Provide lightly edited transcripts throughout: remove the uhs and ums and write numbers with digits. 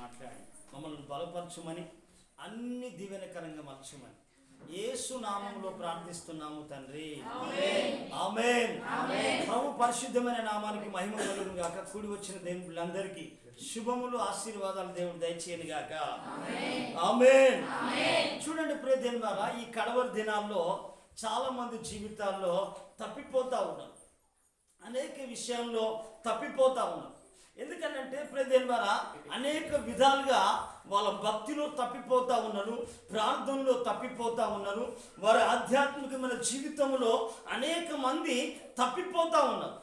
మాట్లాడి మమ్మల్ని బలపరచుమని, అన్ని దీవెనకరంగా మలచమని యేసు నామములో ప్రార్థిస్తున్నాము తండ్రి, ఆమేన్. ప్రభు పరిశుద్ధమైన నామానికి మహిమ కలుగును గాక. కూడి వచ్చిన దేవుళ్ళందరికీ శుభములు, ఆశీర్వాదాలు దేవుడు దయచేయను గాక. ఆమేన్. చూడండి ప్రియ దేవులారా, ఈ కడవరి దినాల్లో చాలా మంది జీవితాల్లో తప్పిపోతా ఉన్నారు, అనేక విషయాల్లో తప్పిపోతా ఉన్నారు. ఎందుకంటే ప్రియ దేవులారా, అనేక విధాలుగా వాళ్ళ భక్తిలో తప్పిపోతా ఉన్నారు, ప్రార్థనలో తప్పిపోతా ఉన్నారు, వారి ఆధ్యాత్మికమైన జీవితంలో అనేక మంది తప్పిపోతా ఉన్నారు.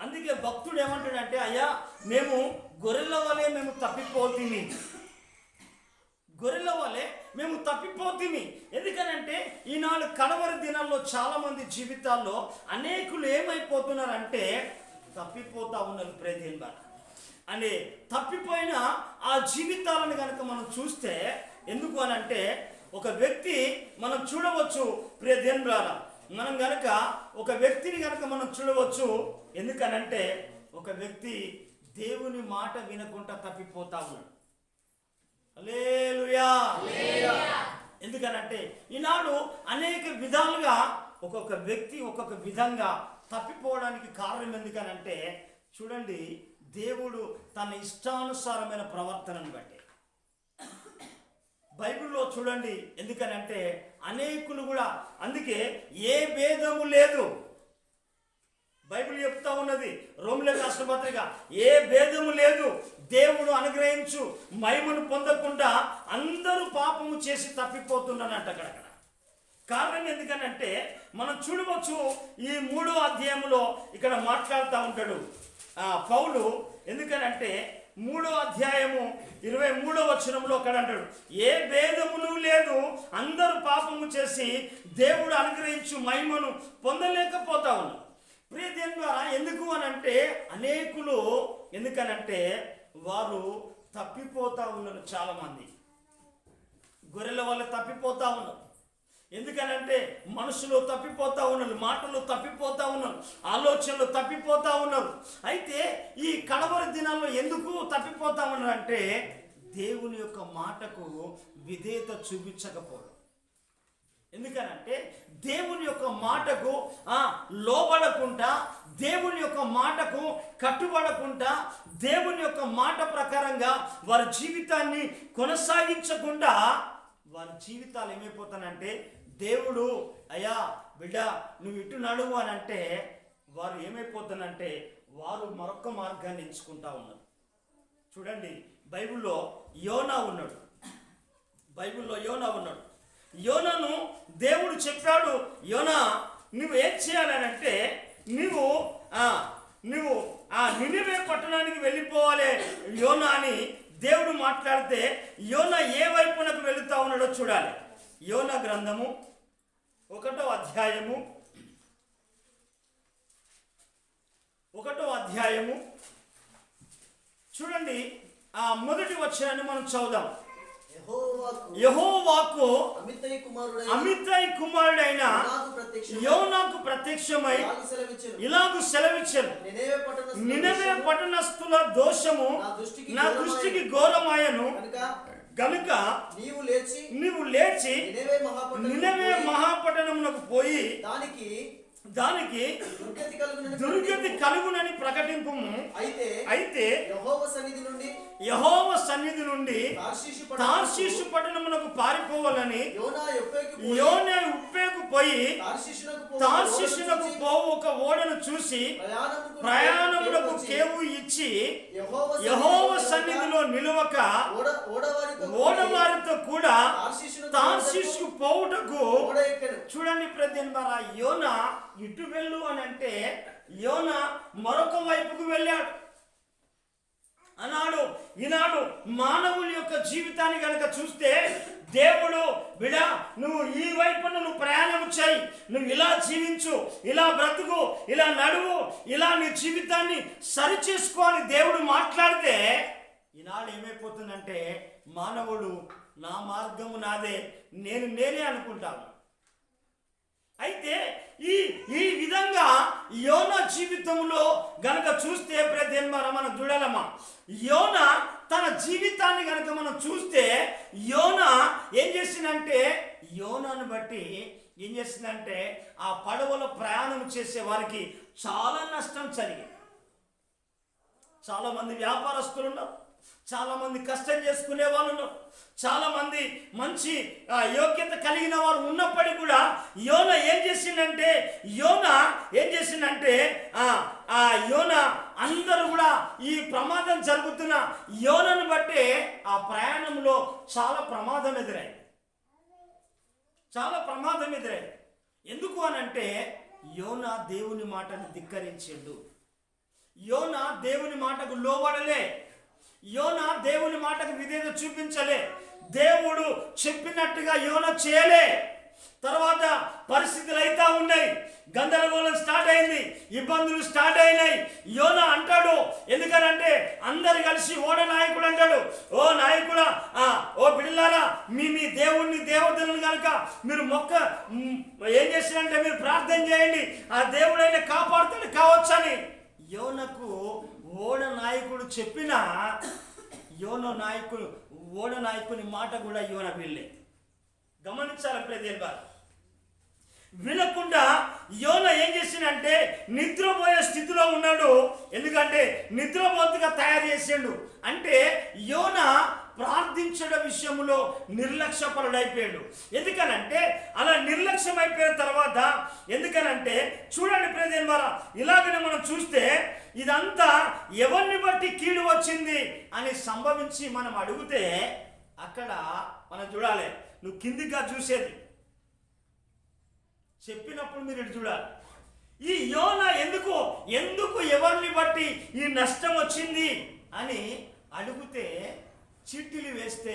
అందుకే భక్తుడు ఏమంటాడంటే, అయ్యా మేము గొర్రెల వలె మేము తప్పిపోతుంది, గొర్రెల వలె మేము తప్పిపోతుంది. ఎందుకనంటే ఈనాడు కడవరి దినాల్లో చాలా మంది జీవితాల్లో అనేకులు ఏమైపోతున్నారంటే తప్పిపోతా ఉన్నారు. ప్రేదేన్బా అని తప్పిపోయిన ఆ జీవితాలను కనుక మనం చూస్తే, ఎందుకు అనంటే ఒక వ్యక్తి మనం చూడవచ్చు ప్రేదేన్బారా, మనం గనక ఒక వ్యక్తిని గనక మనం చూడవచ్చు. ఎందుకనంటే ఒక వ్యక్తి దేవుని మాట వినకుండా తప్పిపోతా ఉన్నాడు. హల్లెలూయా. ఎందుకనంటే ఈనాడు అనేక విధాలుగా ఒక్కొక్క వ్యక్తి ఒక్కొక్క విధంగా తప్పిపోవడానికి కారణం ఎందుకనంటే, చూడండి, దేవుడు తన ఇష్టానుసారమైన ప్రవర్తనను బట్టి బైబిల్లో చూడండి. ఎందుకనంటే అనేకులు కూడా, అందుకే ఏ భేదము లేదు, బైబిల్ చెప్తా ఉన్నది రోమిలకు రాసిన పత్రిక, ఏ భేదము లేదు, దేవుడు అనుగ్రహించు మహిమను పొందకుండా అందరూ పాపము చేసి తప్పిపోతున్నానంట. అక్కడక్కడ కారణం ఎందుకనంటే మనం చూడవచ్చు, ఈ 3వ అధ్యాయంలో ఇక్కడ మాట్లాడుతూ ఉంటాడు పౌలు. ఎందుకనంటే 3వ అధ్యాయము 23వ వచనంలో అక్కడ అంటాడు, ఏ భేదమును లేదు, అందరూ పాపము చేసి దేవుడు అనుగ్రహించు మహిమను పొందలేకపోతా ఉన్నారు. ప్రియ దేవుని ద్వారా ఎందుకు అనంటే అనేకులు, ఎందుకనంటే వారు తప్పిపోతా ఉన్నారు. చాలా మంది గొర్రెల వల్ల తప్పిపోతా ఉన్నారు. ఎందుకనంటే మనుషులు తప్పిపోతా ఉన్నారు, మాటలు తప్పిపోతా ఉన్నారు, ఆలోచనలు తప్పిపోతా ఉన్నారు. అయితే ఈ కడవరి దినాల్లో ఎందుకు తప్పిపోతా ఉన్నారంటే దేవుని యొక్క మాటకు విధేయత చూపించకపోవడం. ఎందుకనంటే దేవుని యొక్క మాటకు లోబడకుండా, దేవుని యొక్క మాటకు కట్టుబడకుండా, దేవుని యొక్క మాట ప్రకారంగా వారి జీవితాన్ని కొనసాగించకుండా వారి జీవితాలు ఏమైపోతానంటే, దేవుడు అయ్యా బిడ్డ నువ్వు ఇటు నడువు అని అంటే వారు ఏమైపోతానంటే వారు మరొక మార్గాన్ని ఎంచుకుంటా ఉన్నారు. చూడండి, బైబిల్లో యోనా ఉన్నాడు, బైబిల్లో యోనా ఉన్నాడు. యోనాను దేవుడు చెప్పాడు, యోనా నువ్వు ఏం చేయాలనంటే నువ్వు నినివే పట్టణానికి వెళ్ళిపోవాలి యోనా అని దేవుడు మాట్లాడితే యోనా ఏ వైపునకు వెళుతా ఉన్నాడో చూడాలి. యోనా గ్రంథము 1వ అధ్యాయము చూడండి, ఆ మొదటి వచనాన్ని మనం చదువుదాం. యెహోవాకు అమిత్తై కుమారుడైన యోనాకు ప్రత్యక్షమై ఇలాగు సెలవిచ్చెను, నినవే పట్టణస్థుల దోషము నా దృష్టికి ఘోరమాయను గనుక నీవు లేచి నినవే మహాపట్టణమునకు పోయి దానికి దుర్గతి కలుగునని ప్రకటింపు. అయితే యెహోవా సన్నిధి నుండి తార్షీషు పట్టణమునకు పారిపోవాలని యోనా ఉప్పేకు పోయి తార్షీషునకు పోవు ఒక ఓడను చూసి ప్రయాణమునకు కేవు ఇచ్చి యెహోవా సన్నిధిలో నిలువక ఓడవారితో కూడా తార్షీషుకు పోవుటకు. చూడండి ప్రతినిధి, యోనా ఇటు వెళ్ళు అని అంటే యోనా మరొక వైపుకు వెళ్ళాడు అన్నాడు. ఈనాడు మానవుని యొక్క జీవితాన్ని కనుక చూస్తే దేవుడు బిడ నువ్వు ఈ వైపున నువ్వు ప్రయాణం చేయి, నువ్వు ఇలా జీవించు, ఇలా బ్రతుకు, ఇలా నడువు, ఇలా నీ జీవితాన్ని సరి చేసుకోని దేవుడు మాట్లాడితే ఈనాడు ఏమైపోతుందంటే మానవుడు నా మార్గము నాదే, నేనే అనుకుంటాను. అయితే ఈ విధంగా యోనా జీవితంలో గనక చూస్తే ప్రతిమా మనం చూడాలమ్మా, యోనా తన జీవితాన్ని కనుక మనం చూస్తే యోనా ఏం చేసిందంటే, యోనాను బట్టి ఏం చేసిందంటే ఆ పడవలో ప్రయాణం చేసే వారికి చాలా నష్టం జరిగింది. చాలా మంది వ్యాపారస్తులు ఉన్నారు, చాలా మంది కష్టం చేసుకునే వాళ్ళు ఉన్నారు, చాలా మంది మంచి యోగ్యత కలిగిన వారు ఉన్నప్పటికీ కూడా యోనా ఏం చేసిందంటే యోనా అందరూ కూడా ఈ ప్రమాదం జరుగుతున్న యోనాను బట్టి ఆ ప్రయాణంలో చాలా ప్రమాదం ఎదురైంది. ఎందుకు అనంటే యోనా దేవుని మాటను ధిక్కరించిండు. యోనా దేవుని మాటకు లోబడలే. యోనా దేవుని మాటకు విధేయత చూపించలే. దేవుడు చెప్పినట్టుగా యోనా చేయలే. తర్వాత పరిస్థితులు అయితే ఉన్నాయి, గందరగోళం స్టార్ట్ అయింది, ఇబ్బందులు స్టార్ట్ అయినాయి. యోనా అంటాడు, ఎందుకనంటే అందరు కలిసి ఓడ నాయకుడు అంటాడు, ఓ నాయకుడా, ఓ బిడ్డలారా, మీ దేవుణ్ణి దేవతలను కనుక మీరు ఏం చేసినంటే మీరు ప్రార్థన చేయండి, ఆ దేవుడైనా కాపాడుతాడు కావచ్చని యోనకు ఓడ నాయకుడు చెప్పిన ఓడ నాయకుని మాట కూడా యోన వెళ్ళే. గమనించాలి ప్రజలు బాగా. వినకుండా యోన ఏం చేసిందంటే నిద్రపోయే స్థితిలో ఉన్నాడు. ఎందుకంటే నిద్రపోతుగా తయారు చేసాడు. అంటే యోన ప్రార్థించడం విషయంలో నిర్లక్ష్యపరుడైపోయాడు. ఎందుకనంటే అలా నిర్లక్ష్యం అయిపోయిన తర్వాత, ఎందుకనంటే చూడండి ప్రజల ద్వారా ఇలాగనే మనం చూస్తే ఇదంతా ఎవరిని బట్టి కీడు వచ్చింది అని సంభవించి మనం అడిగితే అక్కడ మనం చూడాలి. నువ్వు కిందిగా చూసేది చెప్పినప్పుడు మీరు ఇటు చూడాలి. ఈ యోన ఎందుకు ఎవరిని బట్టి ఈ నష్టం వచ్చింది అని అడిగితే చీటీలు వేస్తే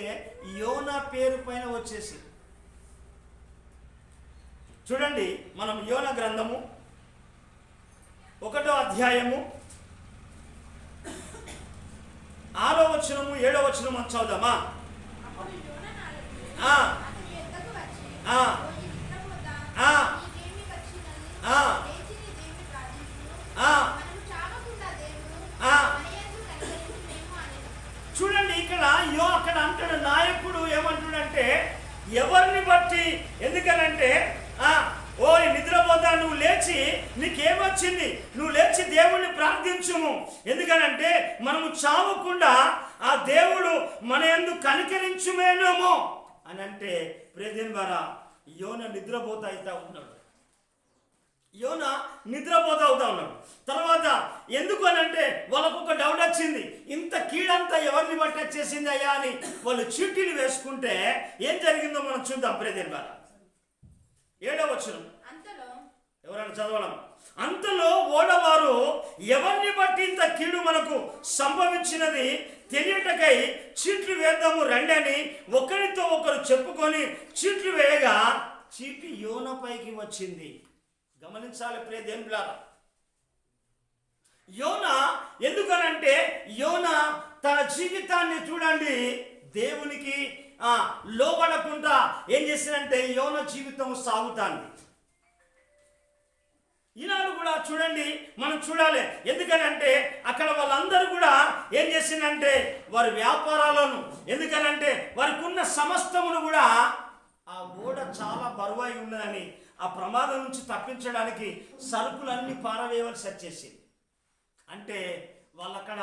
యోనా పేరు పైన వచ్చేసి. చూడండి, మనం యోనా గ్రంథము 1వ అధ్యాయము 6వ వచనము 7వ వచనము చదువుదామా? చూడండి, ఇక్కడ అక్కడ అంటాడు నాయకుడు ఏమంటుడంటే ఎవరిని బట్టి. ఎందుకనంటే ఓ నిద్రపోతా, నువ్వు లేచి నీకేమొచ్చింది, నువ్వు లేచి దేవుణ్ణి ప్రార్థించుము. ఎందుకనంటే మనము చావకుండా ఆ దేవుడు మన యందు కనికరించుమేనేమో అని అంటే ప్రేదేన్ ద్వారా యోన నిద్రపోతా అవుతా ఉన్నాడు. తర్వాత ఎందుకు అని అంటే వాళ్ళకు ఒక డౌట్ వచ్చింది, ఇంత కీడంతా ఎవరిని బట్టి వచ్చేసింది అయ్యా అని వాళ్ళు చీటీలు వేసుకుంటే ఏం జరిగిందో మనం చూద్దాం. ప్రేదేన్ ద్వారా 7వ వచనం ఎవరైనా చదవడం. అంతలో ఓడవారు ఎవరిని బట్టి ఇంత కీడు మనకు సంభవించినది తెలియటకై చీట్లు వేద్దాము రండి అని ఒకరితో ఒకరు చెప్పుకొని చీట్లు వేయగా చీటి యోన పైకి వచ్చింది. గమనించాలి ప్రియ దేవులారా, యోన ఎందుకనంటే యోన తన జీవితాన్ని చూడండి దేవునికి లోబడకుండా ఏం చేసిందంటే యోన జీవితం సాగుతాంది. ఈనాడు కూడా చూడండి, మనం చూడాలి. ఎందుకనంటే అక్కడ వాళ్ళందరూ కూడా ఏం చేసిందంటే వారి వ్యాపారాలను, ఎందుకనంటే వారికి ఉన్న సమస్తమును కూడా ఆ ఓడ చాలా బరువై ఉన్నదని ఆ ప్రమాదం నుంచి తప్పించడానికి సరుకులన్నీ పారవేయవలసి వచ్చేసింది. అంటే వాళ్ళు అక్కడ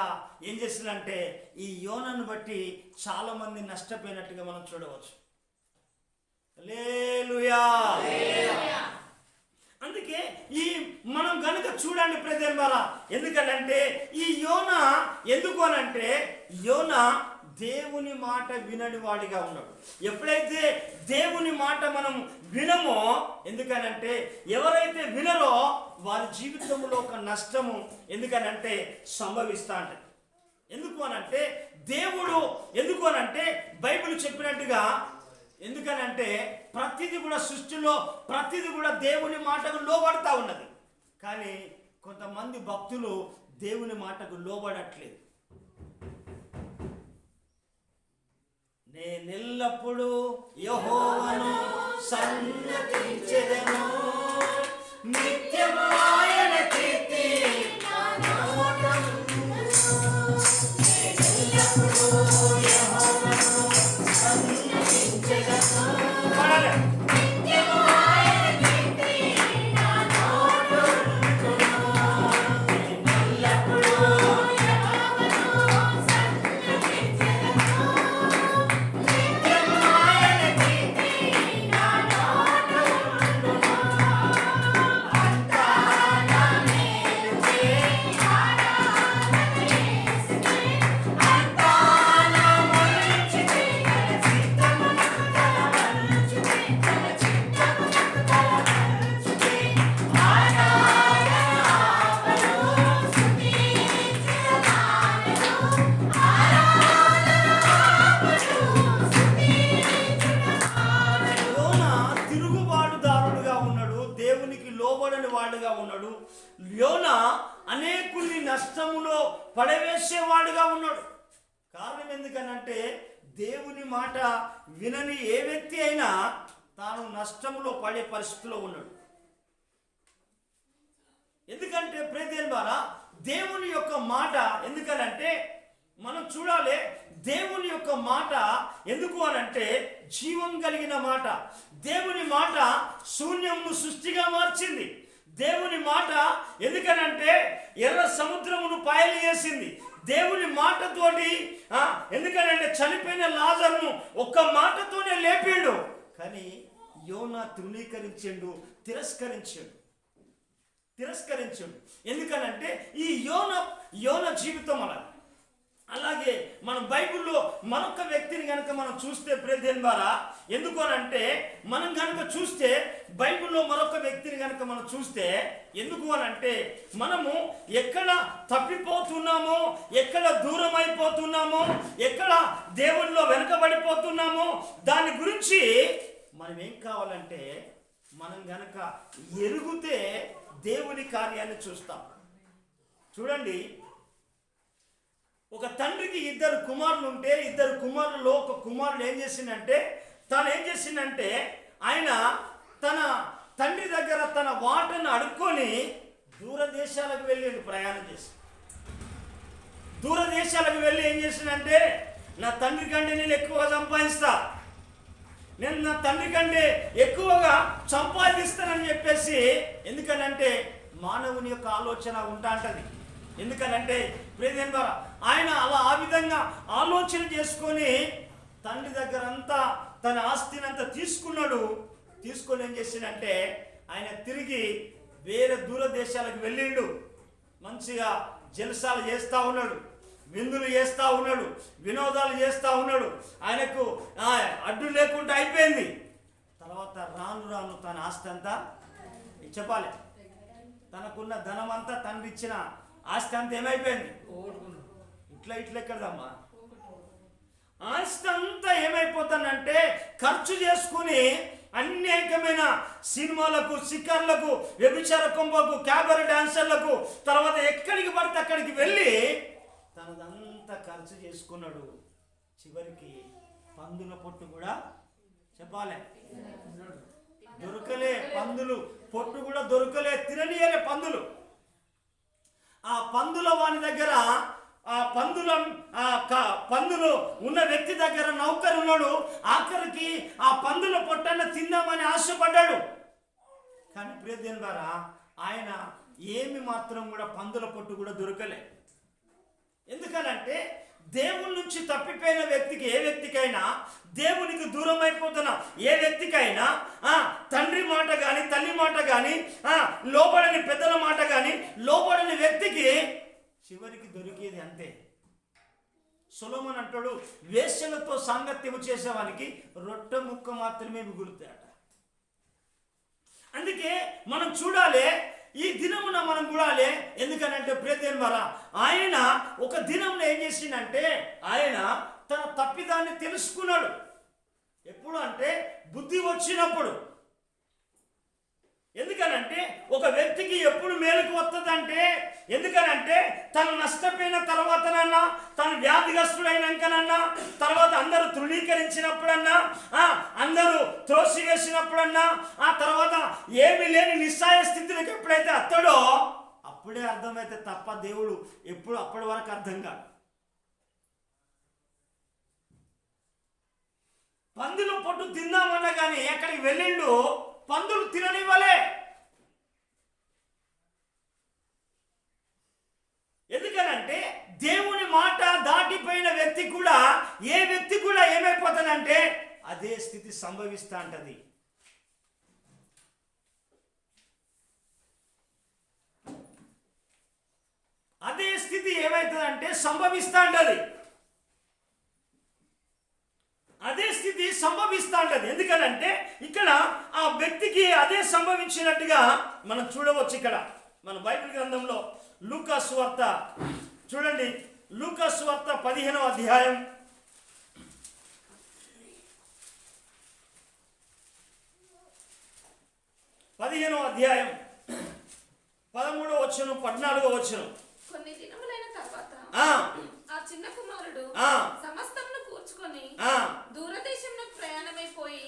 ఏం చేసిందంటే ఈ యోనను బట్టి చాలా మంది నష్టపోయినట్టుగా మనం చూడవచ్చు. హల్లెలూయా. అందుకే ఈ మనం గనుక చూడండి ప్రజల ద్వారా, ఎందుకంటే ఈ యోన ఎందుకు అనంటే యోన దేవుని మాట వినని వాడిగా ఉన్నాడు. ఎప్పుడైతే దేవుని మాట మనం వినమో, ఎందుకనంటే ఎవరైతే వినరో వారి జీవితంలో ఒక నష్టము ఎందుకనంటే సంభవిస్తా ఉంటుంది. ఎందుకు అనంటే బైబిల్ చెప్పినట్టుగా, ఎందుకనంటే ప్రతిదీ కూడా సృష్టిలో ప్రతిదీ కూడా దేవుని మాటకు లోబడతా ఉన్నది. కానీ కొంతమంది భక్తులు దేవుని మాటకు లోబడట్లేదు. నేనెల్లప్పుడూ యెహోవాను సన్నతించెదను, నిత్యము ఆయన కీర్తి నా నోటమున. నేనెల్లప్పుడూ యోనా అనేకుల్ని నష్టములో పడవేసేవాడుగా ఉన్నాడు. కారణం ఎందుకనంటే దేవుని మాట వినని ఏ వ్యక్తి అయినా తాను నష్టంలో పడే పరిస్థితిలో ఉన్నాడు. ఎందుకంటే ప్రియమైన ద్వారా దేవుని యొక్క మాట ఎందుకనంటే మనం చూడాలి, దేవుని యొక్క మాట ఎందుకు అనంటే జీవం కలిగిన మాట. దేవుని మాట శూన్యమును సృష్టిగా మార్చింది. దేవుని మాట ఎందుకనంటే ఎర్ర సముద్రమును పాయలు చేసింది. దేవుని మాటతోటి ఎందుకనంటే చనిపోయిన లాజరును ఒక్క మాటతోనే లేపిండు. కానీ యోనా తృణీకరించిండు, తిరస్కరించాడు. ఎందుకనంటే ఈ యోన జీవితం అలాగే మనం బైబిల్లో మరొక వ్యక్తిని కనుక మనం చూస్తే ప్రియమైన ద్వారా ఎందుకు అనంటే మనం కనుక చూస్తే బైబిల్లో మరొక వ్యక్తిని కనుక మనం చూస్తే ఎందుకు అనంటే మనము ఎక్కడ తప్పిపోతున్నామో, ఎక్కడ దూరం అయిపోతున్నామో, ఎక్కడ దేవుల్లో వెనకబడిపోతున్నామో దాని గురించి మనం ఏం కావాలంటే మనం గనక ఎరుగుతే దేవుని కార్యాన్ని చూస్తాం. చూడండి, ఒక తండ్రికి ఇద్దరు కుమారులు ఉంటే ఇద్దరు కుమారులలో ఒక కుమారుడు ఏం చేసిందంటే ఆయన తన తండ్రి దగ్గర తన వాటను అడుక్కొని దూరదేశాలకు వెళ్ళి ప్రయాణం చేసి దూరదేశాలకు వెళ్ళి ఏం చేసిందంటే నా తండ్రి కంటే నేను ఎక్కువగా సంపాదిస్తా, నేను నా తండ్రి కంటే ఎక్కువగా సంపాదిస్తానని చెప్పేసి. ఎందుకనంటే మానవుని యొక్క ఆలోచన ఉంటాంటది. ఎందుకనంటే ప్రియమైన ద్వారా ఆయన ఆ విధంగా ఆలోచన చేసుకొని తండ్రి దగ్గర అంతా తన ఆస్తిని అంతా తీసుకొని ఏం చేసిందంటే ఆయన తిరిగి వేరే దూర దేశాలకు వెళ్ళిండు. మంచిగా జలసాలు చేస్తూ ఉన్నాడు, విందులు చేస్తూ ఉన్నాడు, వినోదాలు చేస్తూ ఉన్నాడు. ఆయనకు అడ్డు లేకుండా అయిపోయింది. తర్వాత రాను తన ఆస్తి అంతా చెప్పాలి, తనకున్న ధనం అంతా తండ్రి ఇచ్చిన ఆస్తి అంతా ఏమైపోయింది, ఇట్లా ఎక్కడదమ్మా, ఆస్తి అంతా ఏమైపోతానంటే ఖర్చు చేసుకుని అనేకమైన సినిమాలకు, షికార్లకు, వ్యభిచార కొంపకు, క్యాబరే డాన్సర్లకు, తర్వాత ఎక్కడికి పడితే అక్కడికి వెళ్ళి తనదంతా ఖర్చు చేసుకున్నాడు. చివరికి పందుల పొట్టు కూడా చెప్పాలి దొరకలే, పందులు పొట్టు కూడా దొరకలే, తిననీయలే పందులు. ఆ పందుల వాని దగ్గర పందులు ఉన్న వ్యక్తి దగ్గర నౌకరు ఉన్నాడు. ఆఖరికి ఆ పందుల పొట్టన్న తిందామని ఆశపడ్డాడు. కానీ ప్రియమైన ద్వారా ఆయన ఏమి మాత్రం కూడా పందుల పొట్టు కూడా దొరకలే. ఎందుకనంటే దేవుని నుంచి తప్పిపోయిన వ్యక్తికి, ఏ వ్యక్తికైనా దేవునికి దూరం అయిపోతున్న ఏ వ్యక్తికైనా తండ్రి మాట కానీ తల్లి మాట కానీ లోబడని పెద్దల మాట కానీ లోబడని వ్యక్తికి చివరికి దొరికేది అంతే. సొలొమోను అంటాడు, వేశ్యలతో సాంగత్యము చేసేవానికి రొట్టె ముక్క మాత్రమే మిగులుతాయట. అందుకే మనం చూడాలి, ఈ దినమున మనం చూడాలి. ఎందుకనంటే ప్రియమైన వారా ఆయన ఒక దినమున ఏం చేసిందంటే ఆయన తన తప్పిదాన్ని తెలుసుకున్నాడు. ఎప్పుడు అంటే బుద్ధి వచ్చినప్పుడు. ఎందుకనంటే ఒక వ్యక్తికి ఎప్పుడు మేలుకు వస్తుందంటే, ఎందుకనంటే తను నష్టపోయిన తర్వాతనన్నా, తను వ్యాధిగ్రస్తుడైనాకనన్నా, తర్వాత అందరూ తృణీకరించినప్పుడన్నా, అందరూ త్రోసివేసినప్పుడన్నా, ఆ తర్వాత ఏమీ లేని నిస్సాయ స్థితిలోకి ఎప్పుడైతే అత్తడో అప్పుడే అర్థమైతే తప్ప దేవుడు ఎప్పుడు అప్పటి వరకు అర్థం కాదు. పందులు పొట్టు తిందామన్నా కానీ ఎక్కడికి వెళ్ళిండు, పందులు తిననివ్వలే. ఎందుకనంటే దేవుని మాట దాటిపోయిన వ్యక్తి కూడా, ఏ వ్యక్తి కూడా ఏమైపోతానంటే అదే స్థితి సంభవిస్తా ఉంటది. అదే స్థితి ఏమైతుందంటే సంభవిస్తా ఉంటది. అదే స్థితి సంభవిస్తా ఉంటది. ఎందుకనంటే ఇక్కడ ఆ వ్యక్తికి అదే సంభవించినట్టుగా మనం చూడవచ్చు. ఇక్కడ మన బైబిల్ గ్రంథంలో లూకా సువార్త చూడండి, లూకా సువార్త 15వ అధ్యాయం 13వ వచనం 14వ వచనం. కొన్ని దినములైన తర్వాత ఆ చిన్న కుమారుడు సమస్తమును కూర్చుకొని దూరదేశంలో ప్రయాణమైపోయి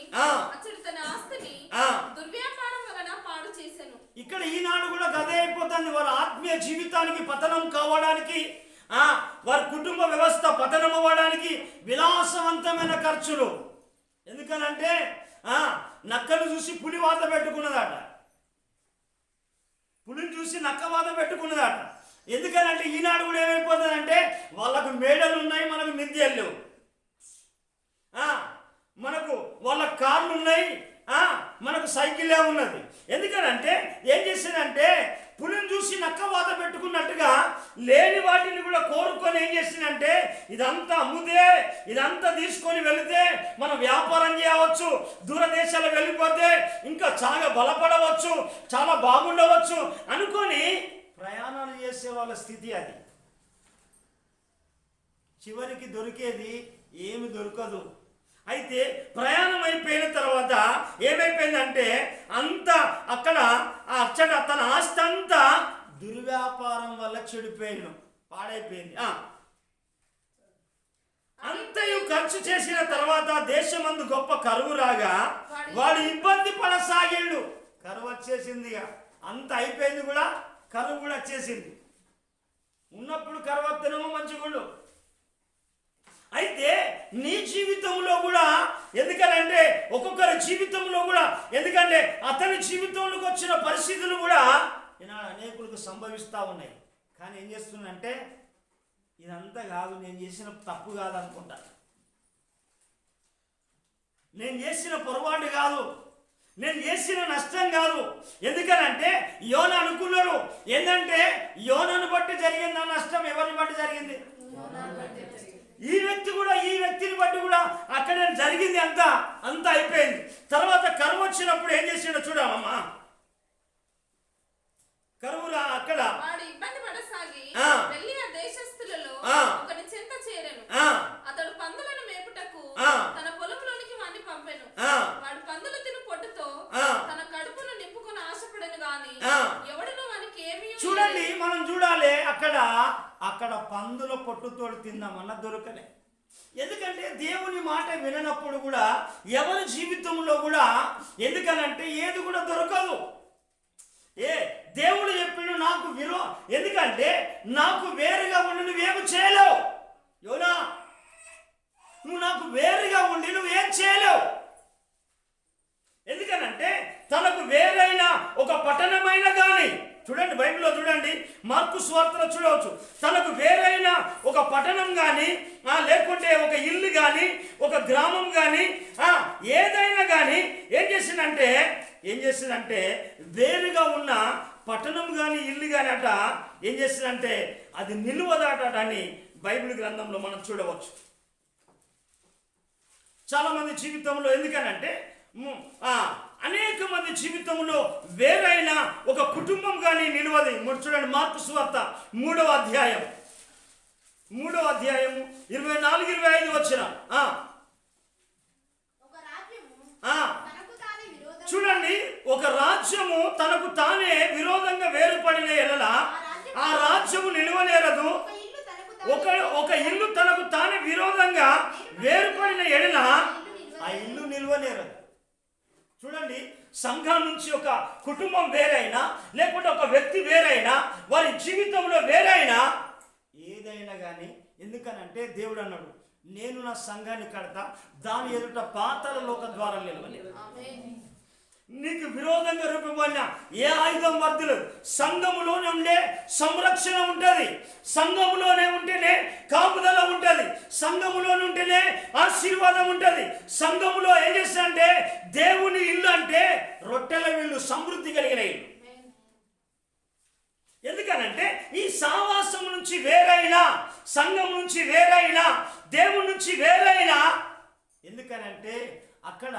అతడు తన ఆస్తిని దుర్వ్యాపారం వలన పాడు చేసెను. ఇక్కడ ఈనాడు కూడా గదే అయిపోతుంది. వారి ఆత్మీయ జీవితానికి పతనం కావడానికి, వారి కుటుంబ వ్యవస్థ పతనం అవ్వడానికి విలాసవంతమైన ఖర్చులు. ఎందుకనంటే నక్కను చూసి పులి వాత పెట్టుకున్నదట, పులిని చూసి నక్క వాత పెట్టుకున్నదట. ఎందుకనంటే ఈనాడు కూడా ఏమైపోతుందంటే వాళ్ళకు మేడలు ఉన్నాయి, మనకు మిద్దెలు లేవు. మనకు వాళ్ళ కార్లు ఉన్నాయి, మనకు సైకిలే ఉన్నది. ఎందుకనంటే ఏం చేసిందంటే పులిని చూసి నక్క వాత పెట్టుకున్నట్టుగా లేని వాటిని కూడా కోరుకొని ఏం చేసిందంటే ఇదంతా అమ్ముతే, ఇదంతా తీసుకొని వెళితే మనం వ్యాపారం చేయవచ్చు, దూరదేశాలకు వెళ్ళిపోతే ఇంకా చాలా బలపడవచ్చు, చాలా బాగుండవచ్చు అనుకొని ప్రయాణాలు చేసే వాళ్ళ స్థితి అది. చివరికి దొరికేది ఏమి దొరకదు. అయితే ప్రయాణం అయిపోయిన తర్వాత ఏమైపోయిందంటే అంతా అక్కడ తన ఆస్తి అంతా దుర్వ్యాపారం వల్ల చెడిపోయిన పాడైపోయింది. అంతయు ఖర్చు చేసిన తర్వాత దేశమందు గొప్ప కరువు రాగా వాడు ఇబ్బంది పడసాగిండు. కరువు వచ్చేసింది, అంత అయిపోయింది కూడా, కరువు కూడా వచ్చేసింది. ఉన్నప్పుడు కరువు వస్తేనేమో మంచిగుండు. అయితే నీ జీవితంలో కూడా ఎందుకనంటే ఒక్కొక్కరి జీవితంలో కూడా, ఎందుకంటే అతని జీవితంలోకి వచ్చిన పరిస్థితులు కూడా ఈనాడు అనేకులకు సంభవిస్తూ ఉన్నాయి. కానీ ఏం చేస్తున్నానంటే ఇదంతా కాదు, నేను చేసిన తప్పు కాదు అనుకుంటా, నేను చేసిన పొరపాటు కాదు, నేను చేసిన నష్టం కాదు. ఎందుకనంటే యోన అనుకున్నాడు ఏంటంటే యోనను బట్టి జరిగింది ఆ నష్టం. ఎవరిని బట్టి జరిగింది? ఈ వ్యక్తిని బట్టి కూడా అక్కడ జరిగింది. అంతా అయిపోయింది. తర్వాత కరువు వచ్చినప్పుడు ఏం చేసిండో చూడమ్మా. కరువు అక్కడ ఇబ్బంది పడసాగి వెళ్ళి ఆ దేశస్థులలో ఒకని చెంత చేరెను. అతడు పందులను మేపుటకు తన పొలంలోనికి వాణ్ణి పంపెను. వాడు పందులు తిను పొట్టుతో తన కడుపును నింపుకొని ఆశపడను గాని ఎవడును వానికి ఏమీ. చూడండి, మనం చూడాలి అక్కడ పందుల పొట్టుతోడు తిందామన్నా దొరకలే. ఎందుకంటే దేవుని మాట విననప్పుడు కూడా ఎవరి జీవితంలో కూడా ఎందుకనంటే ఏది కూడా దొరకదు. దేవుడు చెప్పిండు నాకు ఎందుకంటే నాకు వేరుగా ఉండి నువ్వేమి చేయలేవు. యోనా, నువ్వు నాకు వేరుగా ఉండి నువ్వేం చేయలేవు. ఎందుకనంటే తనకు వేరైన ఒక పట్టణమైన కానీ, చూడండి బైబిల్లో చూడండి, మార్కు సువార్తలో చూడవచ్చు, తనకు వేరైన ఒక పట్టణం కానీ లేకుంటే ఒక ఇల్లు కానీ ఒక గ్రామం కానీ ఏదైనా కానీ ఏం చేసిందంటే వేరుగా ఉన్న పట్టణం కానీ ఇల్లు కానీ ఏం చేసిందంటే అది నిలువదాట అని బైబిల్ గ్రంథంలో మనం చూడవచ్చు. చాలా మంది జీవితంలో ఎందుకనంటే అనేక మంది జీవితంలో వేరైన ఒక కుటుంబం కానీ నిలవది. చూడండి మార్కు సువార్త 3వ అధ్యాయం 24-25 వచ్చిన చూడండి, ఒక రాజ్యము తనకు తానే విరోధంగా వేరుపడిన ఎడల ఆ రాజ్యము నిలవనేరదు. ఒక ఇల్లు తనకు తానే విరోధంగా వేరుపడిన ఎడల ఆ ఇల్లు నిలవనేరదు. చూడండి, సంఘం నుంచి ఒక కుటుంబం వేరైనా లేకుంటే ఒక వ్యక్తి వేరైనా వారి జీవితంలో వేరైనా ఏదైనా కానీ, ఎందుకనంటే దేవుడు అన్నాడు నేను నా సంఘాన్ని కడతా, దాని ఎదుట పాతాళ లోక ద్వారాలు నిలవలేదు. నీకు విరోధంగా రూపబడిన ఏ ఆయుధం వర్ధలేదు. సంఘములోనే ఉండే సంరక్షణ ఉంటుంది, సంఘములోనే ఉంటేనే కాపుదల ఉంటుంది, సంఘములోనే ఉంటేనే ఆశీర్వాదం ఉంటుంది. సంఘములో ఏం చేస్తారంటే దేవుని ఇల్లు అంటే రొట్టెల ఇల్లు, సమృద్ధి కలిగిన ఇల్లు. ఎందుకనంటే ఈ సావాసం నుంచి వేరైనా, సంఘం నుంచి వేరైనా, దేవుని నుంచి వేరైనా, ఎందుకనంటే అక్కడ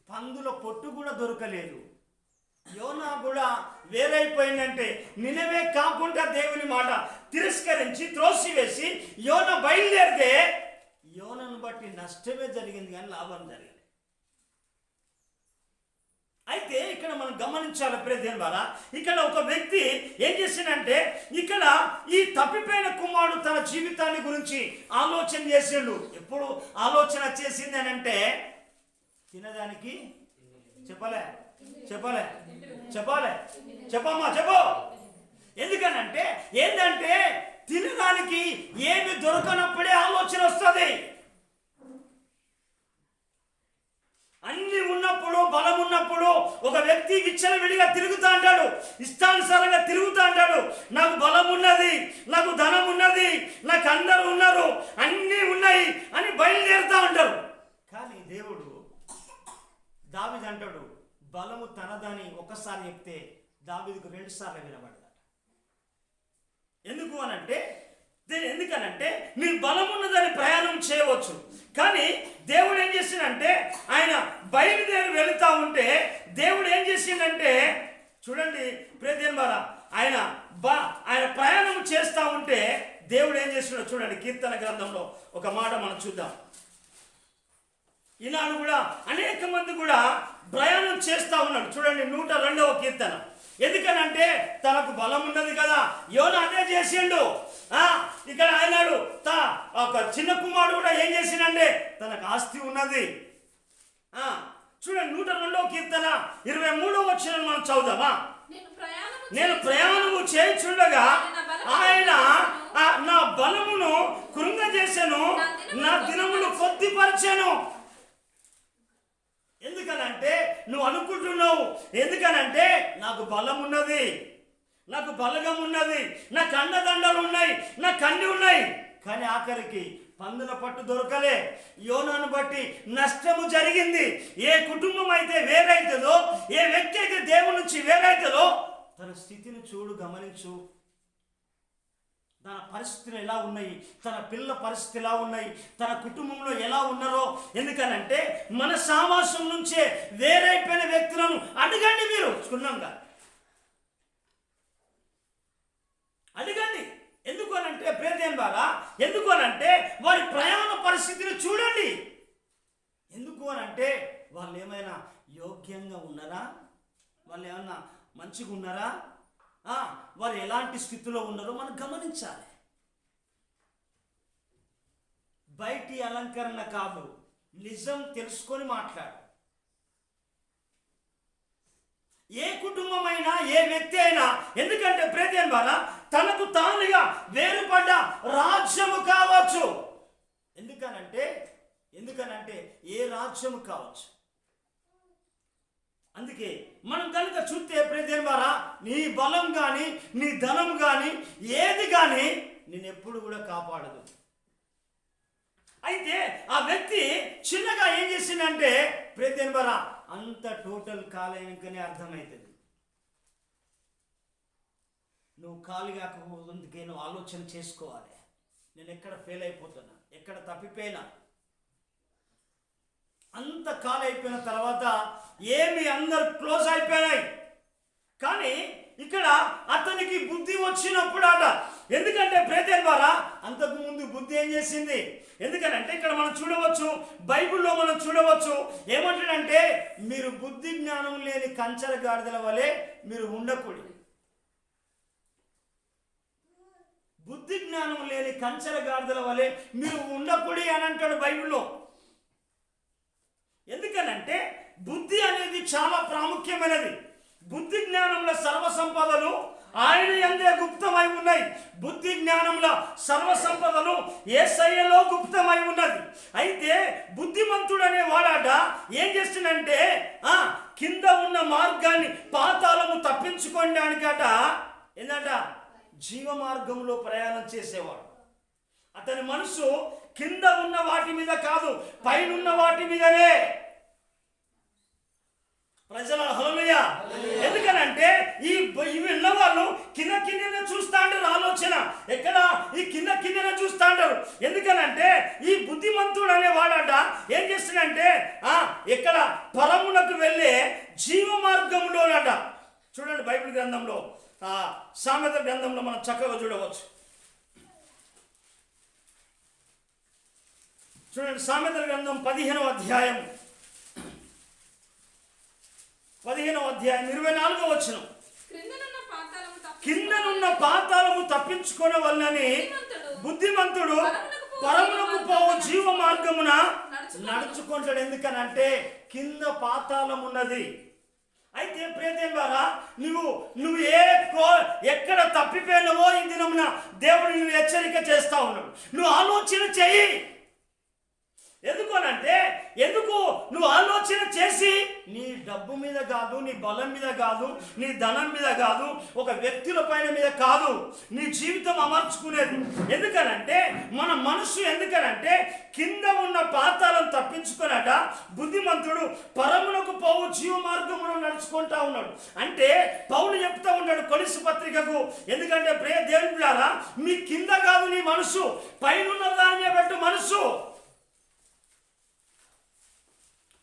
పందుల పొట్టు కూడా దొరకలేదు. యోనా కూడా వేరైపోయిందంటే నినవే కాకుండా దేవుని మాట తిరస్కరించి త్రోసివేసి యోనా బయలుదేరితే యోనను బట్టి నష్టమే జరిగింది కానీ లాభం జరిగింది. అయితే ఇక్కడ మనం గమనించాలి ప్రియమైన వారా, ఇక్కడ ఒక వ్యక్తి ఏం చేసిందంటే ఇక్కడ ఈ తప్పిపోయిన కుమారుడు తన జీవితాన్ని గురించి ఆలోచన చేసిండు. ఎప్పుడు ఆలోచన చేసింది అని అంటే తినడానికి చెప్పలే చెప్పమ్మా చెప్పు. ఎందుకనంటే ఏంటంటే తినడానికి ఏమి దొరకనప్పుడే ఆలోచన వస్తుంది. అన్ని ఉన్నప్పుడు, బలం ఉన్నప్పుడు ఒక వ్యక్తి విచ్చలవిడిగా తిరుగుతూ అంటాడు, ఇష్టానుసారంగా తిరుగుతూ అంటాడు. నాకు బలం ఉన్నది, నాకు ధనం ఉన్నది, నాకు అందరూ ఉన్నారు, అన్నీ ఉన్నాయి అని బయలుదేరుతూ ఉంటారు. కానీ దేవుడు దావీదు అంటాడు, బలము తనదని ఒకసారి చెప్తే దావీదుకు 2 సార్లు వినబడ్డాడు. ఎందుకనంటే మీరు బలం ఉన్నదని ప్రయాణం చేయవచ్చు, కానీ దేవుడు ఏం చేసిందంటే ఆయన బయలుదేరి వెళుతూ ఉంటే దేవుడు ఏం చేసిందంటే చూడండి ప్రియదేవరా, ఆయన ప్రయాణం చేస్తూ ఉంటే దేవుడు ఏం చేస్తున్నాడో చూడండి. కీర్తన గ్రంథంలో ఒక మాట మనం చూద్దాం. ఈనాడు కూడా అనేక మంది కూడా ప్రయాణం చేస్తూ ఉన్నాడు. చూడండి 102వ కీర్తన. ఎందుకనంటే తనకు బలం ఉన్నది కదా, యోనా అదే చేసిండు. ఇక్కడ ఆయనాడు ఒక చిన్న కుమారుడు కూడా ఏం చేసిండంటే తనకు ఆస్తి ఉన్నది. చూడండి 102వ కీర్తన 23వ వచనం మనం చదువుదామా. నేను ప్రయాణము చేయుచుండగా ఆయన నా బలమును కృంగజేసెను, నా దినములు కొద్దిపరచెను. ఎందుకనంటే నువ్వు అనుకుంటున్నావు, ఎందుకనంటే నాకు బలం ఉన్నది, నాకు బలగం ఉన్నది, నాకు అండదండలు ఉన్నాయి, నాకు అన్ని ఉన్నాయి. కానీ ఆఖరికి పందుల పట్టు దొరకలే. యోనాను బట్టి నష్టము జరిగింది. ఏ కుటుంబం అయితే వేరైతుందో, ఏ వ్యక్తి అయితే దేవుని నుంచి వేరైతుందో తన స్థితిని చూడు, గమనించు. తన పరిస్థితులు ఎలా ఉన్నాయి, తన పిల్లల పరిస్థితి ఎలా ఉన్నాయి, తన కుటుంబంలో ఎలా ఉన్నారో. ఎందుకనంటే మన సావాసం నుంచే వేరైపోయిన వ్యక్తులను అడగండి, మీరు క్షుణ్ణంగా అడగండి. ఎందుకు అనంటే ప్రియదేవన్ బాగా, ఎందుకు అనంటే వారి ప్రయాణ పరిస్థితిని చూడండి. ఎందుకు అనంటే వాళ్ళు ఏమైనా యోగ్యంగా ఉన్నారా, వాళ్ళు ఏమన్నా మంచిగా ఉన్నారా, వారు ఎలాంటి స్థితిలో ఉన్నారో మనం గమనించాలి. బయటి అలంకరణ కాదు, నిజం తెలుసుకొని మాట్లాడు. ఏ కుటుంబమైనా, ఏ వ్యక్తి అయినా, ఎందుకంటే ప్రియదేవన్ బాగా తనకు తానుగా వేరుపడ్డ రాజ్యము కావచ్చు. ఎందుకనంటే ఏ రాజ్యము కావచ్చు. అందుకే మనం కనుక చూస్తే ప్రియదేవన్ బాగా నీ బలం కానీ, నీ ధనం కానీ, ఏది కానీ నేను ఎప్పుడు కూడా కాపాడదు. అయితే ఆ వ్యక్తి చిన్నగా ఏం చేసిందంటే ప్రియదేవన్ బాగా అంత టోటల్ కాలేనికనే అర్థమవుతుంది. నువ్వు ఖాళీ కాకపోతే నువ్వు ఆలోచన చేసుకోవాలి, నేను ఎక్కడ ఫెయిల్ అయిపోతున్నా, ఎక్కడ తప్పిపోయినా. అంత కాల్ అయిపోయిన తర్వాత ఏమి అందరు క్లోజ్ అయిపోయినాయి. కానీ ఇక్కడ అతనికి బుద్ధి వచ్చినప్పుడు ఎందుకంటే ప్రియదేవన్ బాగా అంతకు ముందు బుద్ధి ఏం చేసింది. ఎందుకనంటే ఇక్కడ మనం చూడవచ్చు, బైబిల్లో మనం చూడవచ్చు ఏమంటాడంటే మీరు బుద్ధి జ్ఞానం లేని కంచర గాడిదల వలె మీరు ఉండకూడదు. బుద్ధి జ్ఞానం లేని కంచర గాడిదల వలె మీరు ఉండకూడదు అని అంటాడు బైబిల్లో. ఎందుకనంటే బుద్ధి అనేది చాలా ప్రాముఖ్యమైనది. బుద్ధి జ్ఞానంలో సర్వ సంపదలు ఆయన యందే గుప్తమై ఉన్నాయి. బుద్ధి జ్ఞానంలో సర్వ సంపదలు యేసయ్యలో గుప్తమై ఉన్నది. అయితే బుద్ధిమంతుడు అనే వాడాట ఏం చేస్తుందంటే కింద ఉన్న మార్గాన్ని పాతాళము తప్పించుకోవడానికట ఏంటంట జీవ మార్గంలో ప్రయాణం చేసేవాడు. అతని మనసు కింద ఉన్న వాటి మీద కాదు, పైనున్న వాటి మీదనే. ప్రజల హల్లెలూయా. ఎందుకనంటే ఉన్న వాళ్ళు కిందనే చూస్తా అంటారు. ఆలోచన ఎక్కడ ఈ కిందనే చూస్తా అంటారు. ఎందుకనంటే ఈ బుద్ధిమంతుడు అనే వాడట ఏం చేస్తున్నాడంటే ఎక్కడ పరమునకు వెళ్ళే జీవ మార్గంలోనట. చూడండి బైబిల్ గ్రంథంలో సామెత గ్రంథంలో మనం చక్కగా చూడవచ్చు. చూడండి సామెతల గ్రంథం 15వ అధ్యాయం 15వ అధ్యాయం 24వ వచనం. క్రిందనున్న కిందనున్న పాతాళము పాతాళము తప్పించుకునే వలనని బుద్ధిమంతుడు పరమునకు పోవు జీవ మార్గమున నడుచుకుంటాడు. ఎందుకనంటే కింద పాతాళం ఉన్నది. అయితే ప్రియదేవ ద్వారా నువ్వు ఎక్కడ తప్పిపోయినవో ఈ దినమున దేవుడు నువ్వు హెచ్చరిక చేస్తా ఉన్నాడు. నువ్వు ఆలోచన చెయ్యి. ఎందుకు నువ్వు ఆలోచన చేసి నీ డబ్బు మీద కాదు, నీ బలం మీద కాదు, నీ ధనం మీద కాదు, ఒక వ్యక్తుల పైన మీద కాదు నీ జీవితం అమర్చుకునేది. ఎందుకనంటే మన మనసు కింద ఉన్న పాతాలను తప్పించుకున్నట బుద్ధిమంతుడు పరమునకు పోవు జీవ మార్గమును నడుచుకుంటా ఉన్నాడు. అంటే పౌలు చెప్తా ఉన్నాడు కొలస్సీ పత్రికకు, ఎందుకంటే ప్రియ దేవుని బిడ్డలారా, మీ కింద కాదు నీ మనసు, పైన దాని పెట్టు మనసు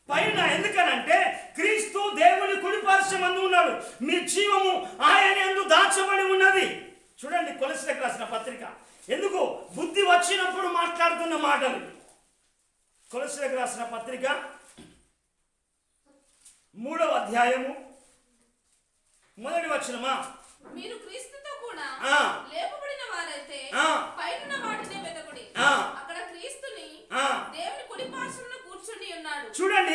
పైన. ఎందుకనంటే క్రీస్తు దేవుని కుడి పార్శ్వమందు ఉన్నాడు, మీ జీవము ఆయన యందు దాచబడి ఉన్నది. చూడండి కొలస్సీలకు రాసిన పత్రిక, ఎందుకు బుద్ధి వచ్చినప్పుడు మాట్లాడుతున్న మాటలు. కొలస్సీలకు రాసిన పత్రిక 3వ అధ్యాయము 1వ వచనమా, మీరు క్రీస్తుతో కూడా లేపబడిన వారైతే పైన వాటిని వెతకుడి, అక్కడ క్రీస్తుని దేవుని కుడి పార్శ్వమున కూర్చుని ఉన్నాడు. చూడండి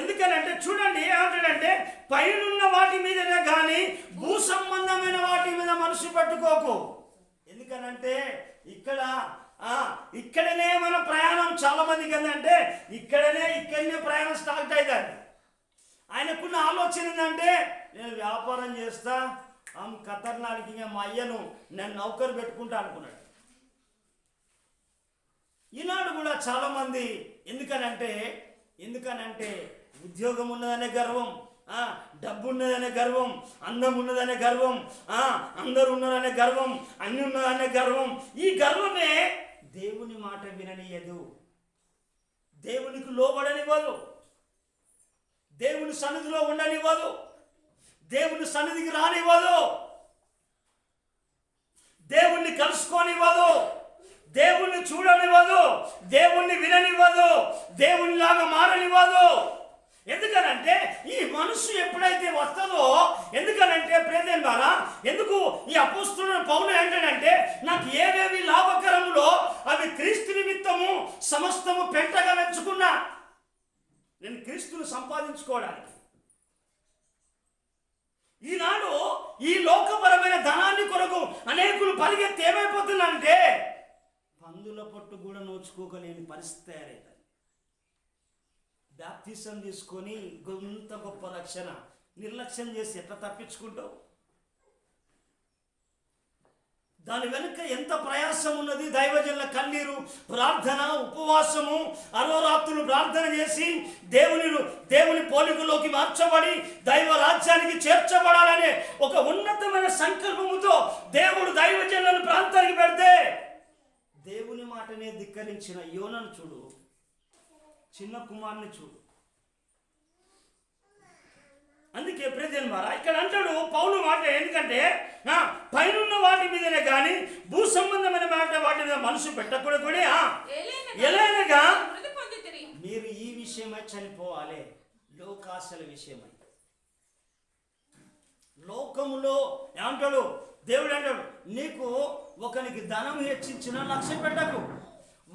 ఎందుకనంటే చూడండి ఏమంటాడంటే పైనున్న వాటి మీదనే కానీ భూ సంబంధమైన వాటి మీద మనసు పెట్టుకోకు. ఎందుకనంటే ఇక్కడనే మన ప్రయాణం చాలా మందికి ఏంటంటే ఇక్కడనే ప్రయాణం స్టార్ట్ అవుతుంది. ఆయనకున్న ఆలోచన ఏంటంటే నేను వ్యాపారం చేస్తా, ఖతర్నాకి మా అయ్యను నేను నౌకరు పెట్టుకుంటా అనుకున్నాడు. ఈనాడు కూడా చాలా మంది ఎందుకనంటే ఉద్యోగం ఉన్నదనే గర్వం, డబ్బు ఉన్నదనే గర్వం, అందం ఉన్నదనే గర్వం, అందరు ఉన్నారనే గర్వం, అన్ని ఉన్నదనే గర్వం. ఈ గర్వమే దేవుని మాట విననీయదు, దేవునికి లోబడనివ్వదు, దేవుని సన్నిధిలో ఉండనివ్వదు, దేవుని సన్నిధికి రానివ్వదు, దేవుణ్ణి కలుసుకోనివ్వదు, దేవుణ్ణి చూడనివ్వదు, దేవుణ్ణి విననివ్వదు, దేవునిలాగా మారనివ్వదు. ఎందుకనంటే ఈ మనసు ఎప్పుడైతే వస్తుందో, ఎందుకనంటే ప్రియదేవ ద్వారా ఎందుకు ఈ అపోస్తలుడైన పౌలు ఏంటంటే నాకు ఏవేవి లాభకరములో అవి క్రీస్తు నిమిత్తము సమస్తము పెంటగా వెంచుకున్నా. నేను క్రీస్తును సంపాదించుకోవడానికి. ఈనాడు ఈ లోకపరమైన ధనాన్ని కొరకు అనేకులు పరిగెత్తి ఏమైపోతున్నారంటే పందుల పొట్టు కూడా నోచుకోగలేని పరిస్థితి తయారైంది. బాప్తిసం తీసుకొని ఇంత గొప్ప రక్షణ నిర్లక్ష్యం చేసి ఎట్లా తప్పించుకుంటావు? దాని వెనుక ఎంత ప్రయాసం ఉన్నది. దైవజనుల కన్నీరు, ప్రార్థన, ఉపవాసము, అహోరాత్రులు ప్రార్థన చేసి దేవుని పోలికలోకి మార్చబడి దైవ రాజ్యానికి చేర్చబడాలనే ఒక ఉన్నతమైన సంకల్పముతో దేవుడు దైవజనులను ప్రాంతానికి పెడితే దేవుని మాటనే ధిక్కరించిన యోనను చూడు, చిన్న కుమారుని చూడు. అందుకే ప్రియదేవులారా ఇక్కడ అంటాడు పౌలు మాట, ఎందుకంటే పైనున్న వాటి మీదనే కానీ భూ సంబంధమైన వాటి మీద మనసు పెట్టకూడదు. ఎలాగనగా మీరు ఈ విషయమై చనిపోవాలి, లోకాశల విషయమై. లోకములో ఏమంటాడు దేవుడు అంటాడు, నీకు ఒకనికి ధనం హెచ్చించిన లక్ష్య పెట్టకు,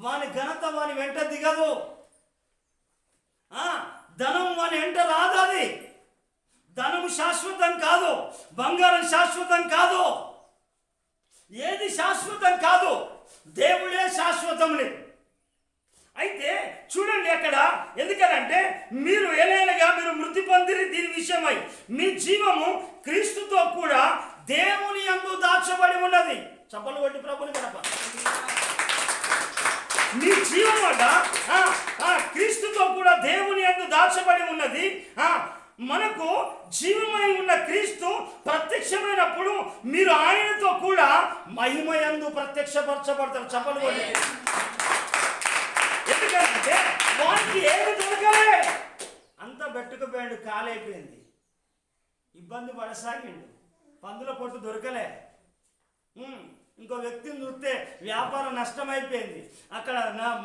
వాని ఘనత వాని వెంట దిగదు, ధనం వాని వెంట రాదు. అది ధనము శాశ్వతం కాదు, బంగారం శాశ్వతం కాదు, ఏది శాశ్వతం కాదు, దేవుడే శాశ్వతములే. అయితే చూడండి అక్కడ, ఎందుకంటే మీరు ఏలైనగా మీరు మృతి పొందిరి దీని విషయమై మీ జీవము క్రీస్తుతో కూడా దేవుని యందు దాచబడి ఉన్నది. చప్పలు కొట్టి ప్రభుని కనప. మీ జీవం క్రీస్తుతో కూడా దేవుని యందు దాచబడి ఉన్నది. మనకు జీవమై ఉన్న క్రీస్తు ప్రత్యక్షమైనప్పుడు మీరు ఆయనతో కూడా మహిమయందు ప్రత్యక్షపరచబడతారు. చప్పలు కొట్టి. ఎందుకంటే వానికి ఏమి దొరకలే, అంత బెట్టుకుపోయాడు, కాలైపోయింది, ఇబ్బంది పడసాగిండు, పందుల పొట్టు దొరకలే, ఇంకో వ్యక్తిని చూస్తే వ్యాపారం నష్టమైపోయింది, అక్కడ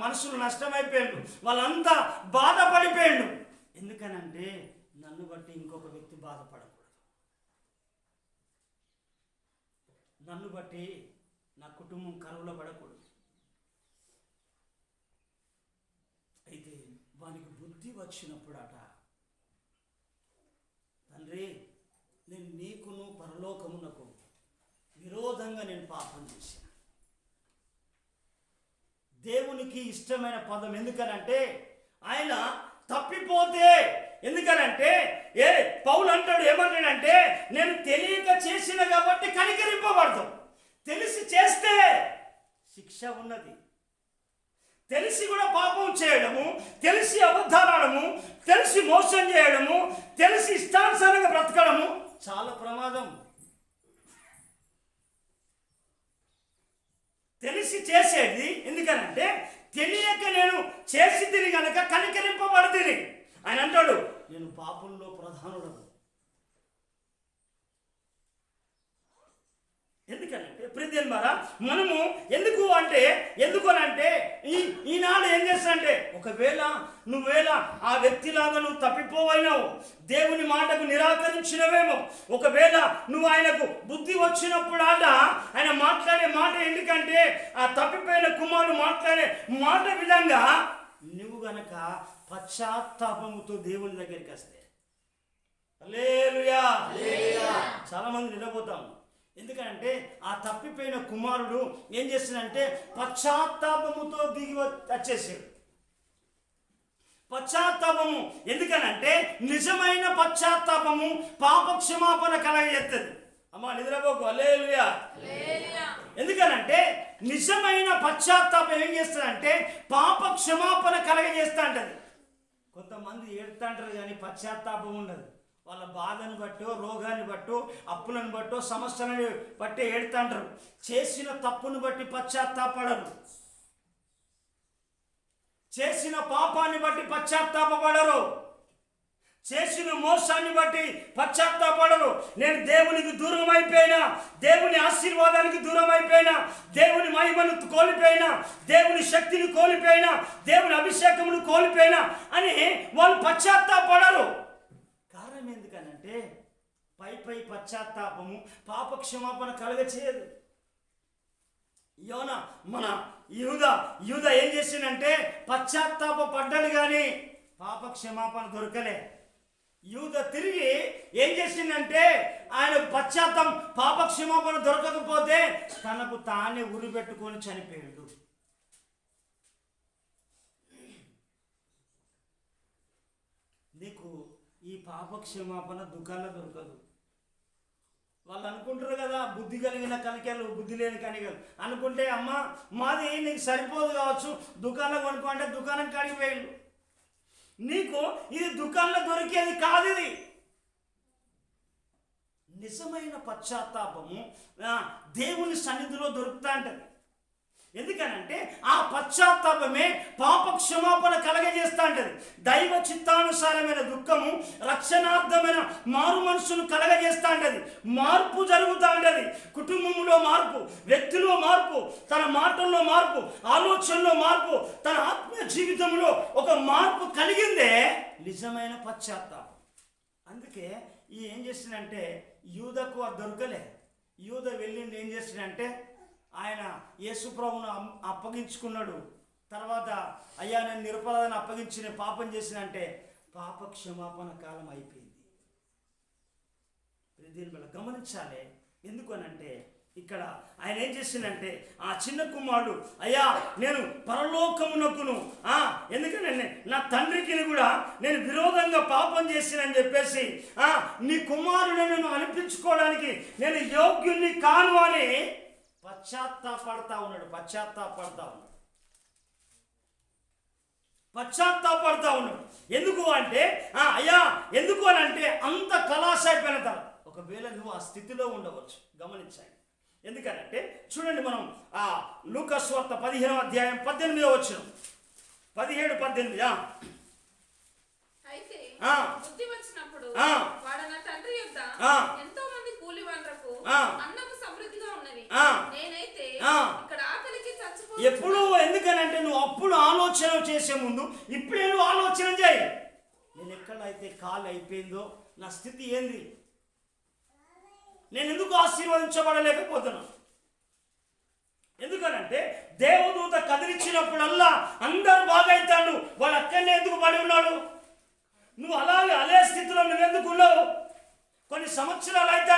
మనుషులు నష్టమైపోయాడు, వాళ్ళంతా బాధపడిపోయాడు. ఎందుకనంటే నన్ను బట్టి ఇంకొక వ్యక్తి బాధపడకూడదు, నన్ను బట్టి నా కుటుంబం కరువులో పడకూడదు. అయితే వానికి బుద్ధి వచ్చినప్పుడట, తండ్రి నేను నీకును పరలోకమునకు విరోధంగా నేను పాపం చేశాను. దేవునికి ఇష్టమైన పదం ఎందుకనంటే ఆయన తప్పిపోతే, ఎందుకనంటే పౌలు అంటాడు, ఏమంటాడంటే నేను తెలియక చేసిన కాబట్టి కనికరింపబడతాం. తెలిసి చేస్తే శిక్ష ఉన్నది. తెలిసి కూడా పాపం చేయడము, తెలిసి అబద్ధాలడము, తెలిసి మోసం చేయడము, తెలిసి ఇష్టానుసారంగా బ్రతకడము చాలా ప్రమాదం. తెలిసి చేసేది ఎందుకనంటే తెలియక నేను చేసి తిని గనక కనికరింపబడితిని. ఆయన అంటాడు నేను పాపంలో ప్రధానుడను. ఎందుకనంటే ప్రియదేవులారా మనము ఎందుకనంటే ఈనాడు ఏం చేస్తానంటే ఒకవేళ ఆ వ్యక్తిలాగా నువ్వు తప్పిపోవైనావు, దేవుని మాటకు నిరాకరించినవేమో, ఒకవేళ నువ్వు ఆయనకు బుద్ధి వచ్చినప్పుడు ఆయన మాట్లాడే మాట ఎందుకంటే ఆ తప్పిపోయిన కుమారుడు మాట్లాడే మాట విధంగా నువ్వు గనక పశ్చాత్తాపముతో దేవుని దగ్గరికి వస్తే, హల్లెలూయా, చాలా మంది నిలబోతాము. ఎందుకంటే ఆ తప్పిపోయిన కుమారుడు ఏం చేస్తాడంటే పశ్చాత్తాపముతో దిగి వచ్చేసాడు. పశ్చాత్తాపము ఎందుకనంటే నిజమైన పశ్చాత్తాపము పాప క్షమాపణ కలగజేస్తుంది. అమ్మా నిద్రపోకు, హల్లెలూయా. ఎందుకనంటే నిజమైన పశ్చాత్తాపం ఏం చేస్తుందంటే పాప క్షమాపణ కలగజేస్తా అంటది. కొంతమంది ఏడుతా అంటారు కానీ పశ్చాత్తాపం ఉండదు. వాళ్ళ బాధను బట్టో, రోగాన్ని బట్టో, అప్పులను బట్టో, సమస్యలను బట్టి ఏడుతాంటారు. చేసిన తప్పును బట్టి పశ్చాత్తాపడరు, చేసిన పాపాన్ని బట్టి పశ్చాత్తాపడరు, చేసిన మోసాన్ని బట్టి పశ్చాత్తాపడరు. నేను దేవునికి దూరం అయిపోయినా, దేవుని ఆశీర్వాదానికి దూరం అయిపోయినా, దేవుని మహిమను కోల్పోయినా, దేవుని శక్తిని కోల్పోయినా, దేవుని అభిషేకమును కోల్పోయినా అని వాళ్ళు పశ్చాత్తాపడరు. కారణం ఎందుకనంటే పై పశ్చాత్తాపము పాప క్షమాపణ కలగచేయదు. మన యూదా ఏం చేసిందంటే పశ్చాత్తాప పడ్డాడు కానీ పాప క్షమాపణ దొరకలే. యూదా తిరిగి ఏం చేసిందంటే ఆయన పాప క్షమాపణ దొరకకపోతే తనకు తానే ఉరి పెట్టుకొని చనిపోయాడు. నీకు ఈ పాప క్షమాపణ దుకాణంలో దొరకదు. వాళ్ళు అనుకుంటారు కదా బుద్ధి కలిగిన కనికలు, బుద్ధి లేని కనికలు అనుకుంటే, అమ్మ మాది నీకు సరిపోదు కావచ్చు, దుకాణంలో కొనుక్కుంటే దుకాణం కాడికి వేయలు. నీకు ఇది దుకాణంలో దొరికేది కాదు. ఇది నిజమైన పశ్చాత్తాపము దేవుని సన్నిధిలో దొరుకుతా అంటది. ఎందుకనంటే ఆ పశ్చాత్తాపమే పాప క్షమాపణ కలగజేస్తా అంటది. దైవ చిత్తానుసారమైన దుఃఖము రక్షణార్థమైన మారు మనసును కలగజేస్తా అంటది. మార్పు జరుగుతూ ఉంటది. కుటుంబంలో మార్పు, వ్యక్తిలో మార్పు, తన మాటల్లో మార్పు, ఆలోచనలో మార్పు, తన ఆత్మీయ జీవితంలో ఒక మార్పు కలిగిందే నిజమైన పశ్చాత్తాపం. అందుకే ఏం చేసిందంటే యూదకు అది దొరకలే. యూద వెళ్ళింది ఏం చేసిందంటే ఆయన యేసుప్రభును అప్పగించుకున్నాడు. తర్వాత అయ్యా నేను నిరపరాధని అప్పగించిన పాపం చేసినంటే పాప క్షమాపణ కాలం అయిపోయింది. దీని వల్ల గమనించాలి. ఎందుకనంటే ఇక్కడ ఆయన ఏం చేసిందంటే ఆ చిన్న కుమారుడు అయ్యా నేను పరలోకమునకును ఎందుకంటే నా తండ్రికి కూడా నేను విరోధంగా పాపం చేసినని చెప్పేసి నీ కుమారుడు అనిపించుకోవడానికి నేను యోగ్యుని కాను అని పశ్చాత్తాపడతా ఉన్నాడు. ఎందుకు అంటే అయ్యా ఎందుకు అని అంటే అంత ఖలాస్ అయిపోయిన తర్వాత ఒకవేళ నువ్వు ఆ స్థితిలో ఉండవచ్చు. గమనించండి. ఎందుకనంటే చూడండి, మనం లూకా సువార్త 15వ అధ్యాయం 18వ వచనం 17-18. అయితే బుద్ధి వచ్చినప్పుడు వాడు నా తండ్రి యొద్ద ఎంతో మంది కూలివాండ్రకు అన్నము సమృద్ధిగా ఉన్నది, నేనైతే ఇక్కడ ఆకలికి చచ్చిపో. ఎప్పుడు ఎందుకనంటే నువ్వు అప్పుడు ఆలోచన చేసే ముందు ఇప్పుడే నువ్వు ఆలోచన చేయి. నేను ఎక్కడైతే కాలు అయిపోయిందో నా స్థితి ఏంది? నేను ఎందుకు ఆశీర్వదించబడలేకపోతున్నాను? ఎందుకనంటే దేవదూత కదిలిచ్చినప్పుడల్లా అందరూ బాగైతాడు, వాడు అక్కడనే ఎందుకు పడి ఉన్నాడు? నువ్వు అలాగే అదే స్థితిలో నువ్వెందుకు ఉన్నావు? కొన్ని సంవత్సరాలు అయితే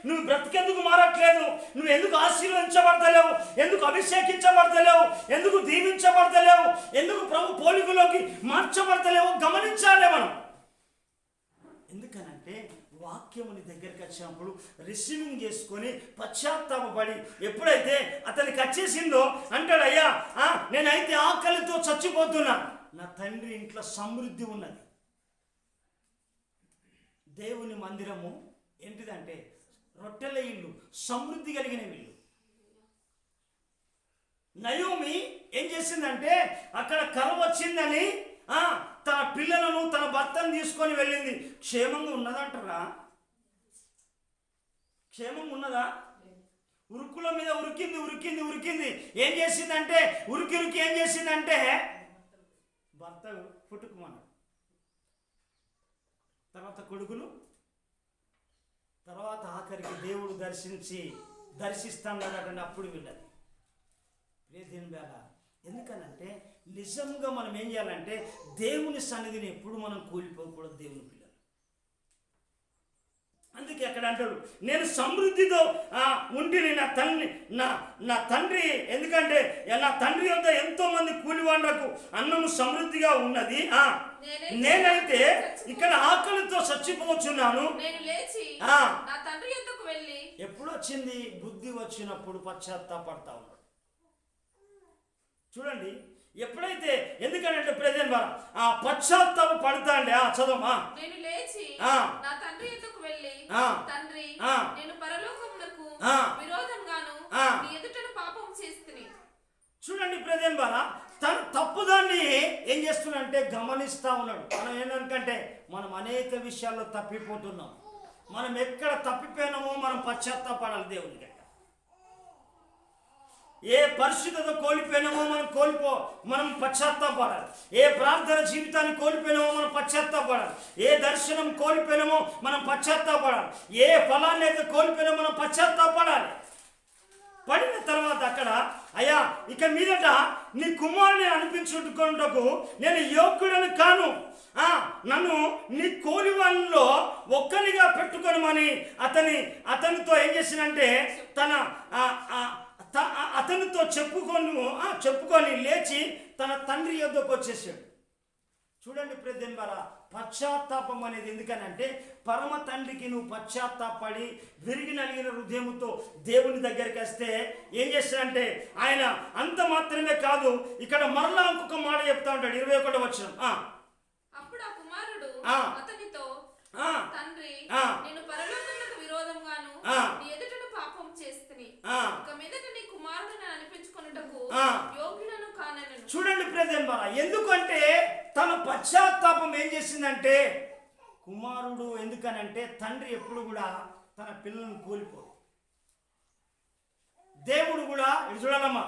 నువ్వు బ్రతికెందుకు మారట్లేదు? నువ్వు ఎందుకు ఆశీర్వదించబడతలేవు? ఎందుకు అభిషేకించబడతలేవు? ఎందుకు దీవించబడతలేవు? ఎందుకు ప్రభు పోలికలోకి మార్చబడతలేవు? గమనించాలి మనం. ఎందుకనంటే వాక్యముని దగ్గరికి వచ్చినప్పుడు రిసీవింగ్ చేసుకొని పశ్చాత్తాపడి ఎప్పుడైతే అతనికి వచ్చేసిందో అంటాడు, అయ్యా నేనైతే ఆకలితో చచ్చిపోతున్నా, నా తండ్రి ఇంట్లో సమృద్ధి ఉన్నది. దేవుని మందిరము ఏంటిదంటే రొట్టెల ఇల్లు, సమృద్ధి కలిగిన ఇల్లు. నయోమి ఏం చేసిందంటే అక్కడ కరువు వచ్చిందని తన పిల్లలను తన భర్తను తీసుకొని వెళ్ళింది. క్షేమంగా ఉన్నదంటారా? క్షేమంగా ఉన్నదా? ఉరుకుల మీద ఉరికింది ఉరికింది ఉరికింది. ఏం చేసిందంటే ఉరికి ఏం చేసిందంటే భర్త పుట్టుకుమన్నాడు, తర్వాత కొడుకులు, తర్వాత ఆఖరికి దేవుడు దర్శిస్తాడు అప్పుడు విన్నది. దేవుని వేళ ఎందుకనంటే నిజంగా మనం ఏం చేయాలంటే దేవుని సన్నిధిని ఎప్పుడు మనం కూలిపోకూడదు దేవుని పిల్లలు. అందుకే అక్కడ అంటాడు, నేను సమృద్ధితో ఉంటిని నా తండ్రి ఎందుకంటే నా తండ్రి వద్ద ఎంతో మంది కూలివాళ్లకు అన్నము సమృద్ధిగా ఉన్నది, నేనైతే ఇక్కడ ఆకలితో చచ్చిపోతున్నాను. ఎప్పుడు వచ్చింది? బుద్ధి వచ్చినప్పుడు పశ్చాత్తాపడతా ఉన్నాడు. చూడండి, ఎప్పుడైతే ఎందుకంటే ప్రజెంట్ పశ్చాత్తాప పడతా అండి. చదవమా, నేను లేచి నా తండ్రి ఎదుకు వెళ్ళి, తండ్రి నేను పరలోకమునకు విరోధంగాను నీ ఎదుట పాపం చేస్తుని. చూడండి ప్రజెంట్ తన తప్పుదాన్ని ఏం చేస్తున్నాడంటే గమనిస్తా ఉన్నాడు. మనం ఏంటంటే మనం అనేక విషయాల్లో తప్పిపోతున్నాం. మనం ఎక్కడ తప్పిపోయినామో మనం పశ్చాత్తాపడాలి దేవునికి. ఏ పరిస్థితితో కోల్పోయినామో మనం పశ్చాత్తాపడాలి. ఏ ప్రార్థన జీవితాన్ని కోల్పోయినామో మనం పశ్చాత్తాపడాలి. ఏ దర్శనం కోల్పోయినామో మనం పశ్చాత్తాపడాలి. ఏ ఫలాన్ని అయితే కోల్పోయినామో మనం పశ్చాత్తాపడాలి. పడిన తర్వాత అక్కడ, అయ్యా ఇక మీదట నీ కుమారుని అనిపించుకుంటకు నేను యోగ్యుడని కాను, నన్ను నీ కోలివాళ్ళలో ఒక్కరిగా పెట్టుకోనమని అతనితో ఏం చేసినంటే అతనితో చెప్పుకొని లేచి తన తండ్రి యొద్దకు వచ్చేసాడు. చూడండి ప్రజెంబరా, పశ్చాత్తాపం అనేది ఎందుకనంటే పరమ తండ్రికి నువ్వు పశ్చాత్తాపడి విరిగి నలిగిన హృదయముతో దేవుని దగ్గరికి వస్తే ఏం చేస్తాడంటే ఆయన అంత మాత్రమే కాదు, ఇక్కడ మరలా ఇంకొక మాట చెప్తా ఉంటాడు. 21వ వచనం, అప్పుడు ఆ కుమారుడు అతనితో, తండ్రి నేను పరలోకమునకు విరోధంగాను నీ ఎదుట పాపం చేస్తుని, ఇక మీదట నీ కుమారుడిని అనిపించుకొనుటకు యోగ్యుడను కానెను. చూడండి ప్రజెంబరా, ఎందుకంటే తన పశ్చాత్తాపం ఏం చేసిందంటే కుమారుడు ఎందుకనంటే తండ్రి ఎప్పుడు కూడా తన పిల్లలను కోల్పోదు. దేవుడు కూడా చూడాలమ్మా,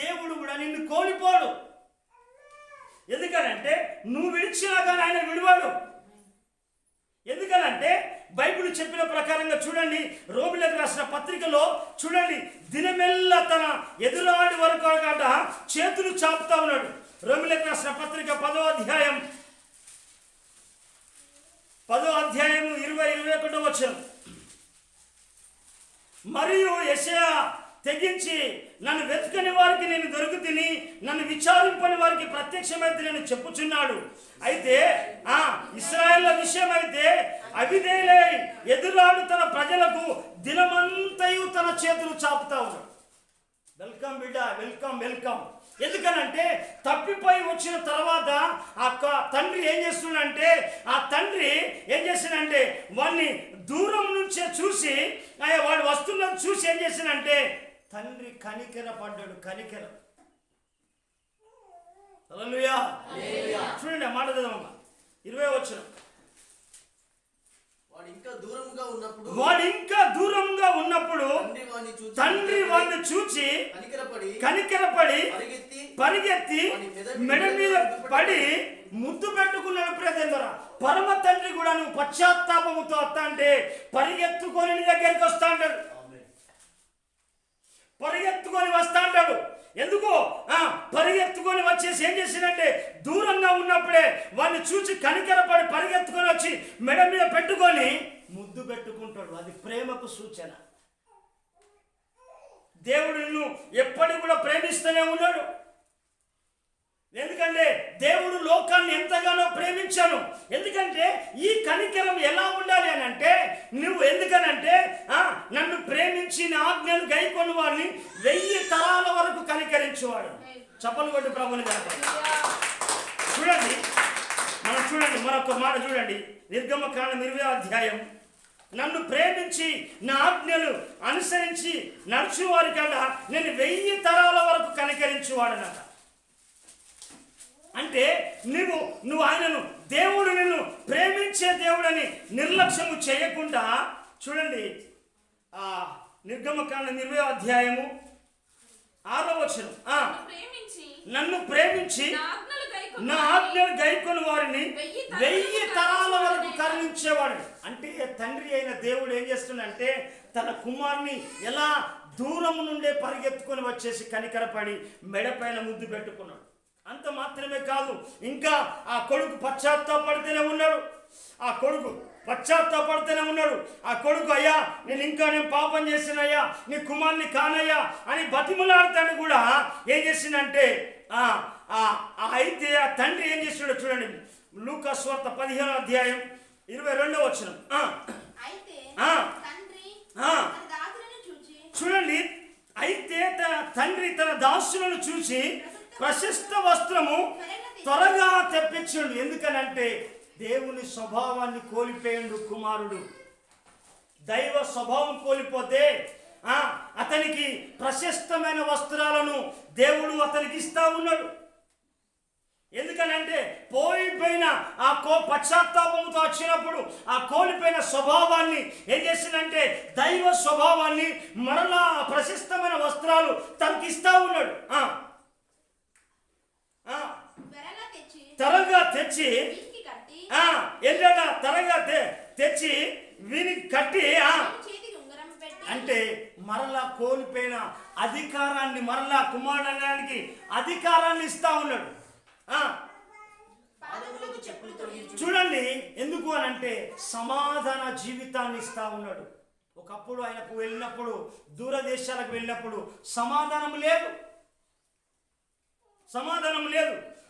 దేవుడు కూడా నిన్ను కోల్పోడు. ఎందుకనంటే నువ్వు విడిచినా కానీ ఆయన విడివాడు. ఎందుకనంటే బైబిల్ చెప్పిన ప్రకారంగా చూడండి, రోమిలకు రాసిన పత్రికలో చూడండి, దినమెల్లా తన ఎదురాడి వరకు చేతులు చాపుతా ఉన్నాడు. రోమిలకు రాసిన పత్రిక 10వ అధ్యాయం 20-21 వచనం, మరియు యెషయా తెగించి నన్ను వెతుకని వారికి నేను దొరుకుతిని, నన్ను విచారింపని వారికి ప్రత్యక్షమైతే నేను చెప్పుచున్నాడు. అయితే ఇశ్రాయేళ్ల విషయం అయితే అవిధేయులై ఎదురాడు తన ప్రజలకు దినమంతయు తన చేతులు చాపుతా ఉన్నాడు. వెల్కమ్ బిడ్డ, వెల్కమ్ వెల్కమ్. ఎందుకనంటే తప్పిపోయి వచ్చిన తర్వాత తండ్రి ఏం చేస్తున్నాడంటే వాడిని దూరం నుంచే చూసి వాడు వస్తున్నది చూసి ఏం చేసినంటే తండ్రి కనికెర పడ్డాడు. కనికెర. హల్లెలూయా. చూడండి ఆ మాట చదవమ్మా, 20వ వచనం. వాడు వాడు ఇంకా దూరంగా ఉన్నప్పుడు తండ్రి వాడిని చూచి కనికరపడి పరిగెత్తి మెడ మీద పడి ముద్దు పెట్టుకున్నాడు. ప్రేదేంద్ర పరమ తండ్రి కూడా నువ్వు పశ్చాత్తాపముతో వస్తా అంటే పరిగెత్తుకొని నీ దగ్గరికి వస్తా అంటాడు, పరిగెత్తుకొని వస్తా అంటాడు. ఎందుకు పరిగెత్తుకొని వచ్చేసి ఏం చేసిందంటే దూరంగా ఉన్నప్పుడే వాడిని చూసి కనికరపడి పరిగెత్తుకొని వచ్చి మెడ మీద పెట్టుకొని ముద్దు పెట్టుకుంటాడు. అది ప్రేమకు సూచన. దేవుడు నిన్ను ఎప్పటికి కూడా ప్రేమిస్తూనే ఉన్నాడు. ఎందుకంటే దేవుడు లోకాన్ని ఎంతగానో ప్రేమించాను. ఎందుకంటే ఈ కనికరం ఎలా ఉండాలి అని అంటే నువ్వు ఎందుకనంటే నన్ను ప్రేమించి నా ఆజ్ఞలు గైకొని వాడిని 1000 తరాల వరకు కనికరించేవాడు. చప్పలు కొట్టి ప్రభుని చూడండి. చూడండి మరొక మాట చూడండి. నిర్గమకాండం 20వ అధ్యాయం. నన్ను ప్రేమించి నా ఆజ్ఞలు అనుసరించి నడుచువారి కన్నా నేను 1000 తరాల వరకు కనికరించేవాడనట. అంటే నువ్వు ఆయనను దేవుడు నిన్ను ప్రేమించే దేవుడని నిర్లక్ష్యము చేయకుండా చూడండి. నిర్గమకాండం 20వ అధ్యాయము 6వ వచనం. నన్ను ప్రేమించి నా ఆజ్ఞలు గైకొని వారిని 1000 తరాల వరకు కరుణించేవాడు. అంటే తండ్రి అయిన దేవుడు ఏం చేస్తున్నాడంటే తన కుమారుని ఎలా దూరం నుండే పరిగెత్తుకొని వచ్చేసి కనికరపడి మెడపైన ముద్దు పెట్టుకున్నాడు. అంత మాత్రమే కాదు, ఇంకా ఆ కొడుకు పశ్చాత్తాపడితేనే ఉన్నాడు. ఆ కొడుకు అయ్యా నేను పాపం చేసినయ్యా, నీ కుమార్ని కానయ్యా అని బతిమలాడుతాడు కూడా. ఏం చేసిందంటే అయితే ఆ తండ్రి ఏం చేస్తున్నాడో చూడండి. లూకా సువార్త 15వ అధ్యాయం 22వ వచనం. చూడండి. అయితే తండ్రి తన దాసులను చూసి ప్రశస్త వస్త్రము త్వరగా తెప్పించండు. ఎందుకనంటే దేవుని స్వభావాన్ని కోల్పోయిండు కుమారుడు. దైవ స్వభావం కోల్పోతే అతనికి ప్రశస్తమైన వస్త్రాలను దేవుడు అతనికి ఇస్తా ఉన్నాడు. ఎందుకనంటే పోయిపోయిన ఆ పశ్చాత్తాపంతో వచ్చినప్పుడు ఆ కోల్పోయిన స్వభావాన్ని ఏం చేసిందంటే దైవ స్వభావాన్ని మరలా ప్రశస్తమైన వస్త్రాలు తనకి ఇస్తా ఉన్నాడు. త్వరగా తెచ్చి ఏంటంటే త్వరగా తెచ్చి వీనికి కట్టి అంటే మరలా కోల్పోయిన అధికారాన్ని మరలా కుమారుడానికి అధికారాన్ని ఇస్తా ఉన్నాడు. చూడండి ఎందుకు అని అంటే సమాధాన జీవితాన్ని ఇస్తా ఉన్నాడు. ఒకప్పుడు ఆయనకు వెళ్ళినప్పుడు దూరదేశాలకు వెళ్ళినప్పుడు సమాధానం లేదు.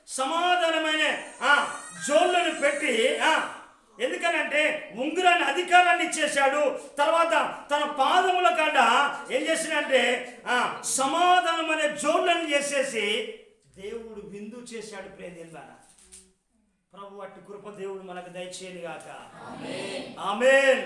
సమాధానమైన జోళ్ళను పెట్టి ఎందుకనంటే ఉంగరాన్ని అధికారాన్ని ఇచ్చేశాడు. తర్వాత తన పాదముల కాడ ఏం చేసినంటే సమాధానం అనే జోళ్ళను చేసేసి దేవుడు బిందు చేశాడు. ప్రభు అట్టి కృప దేవుడు మనకు దయచేయను గాక. ఆమేన్.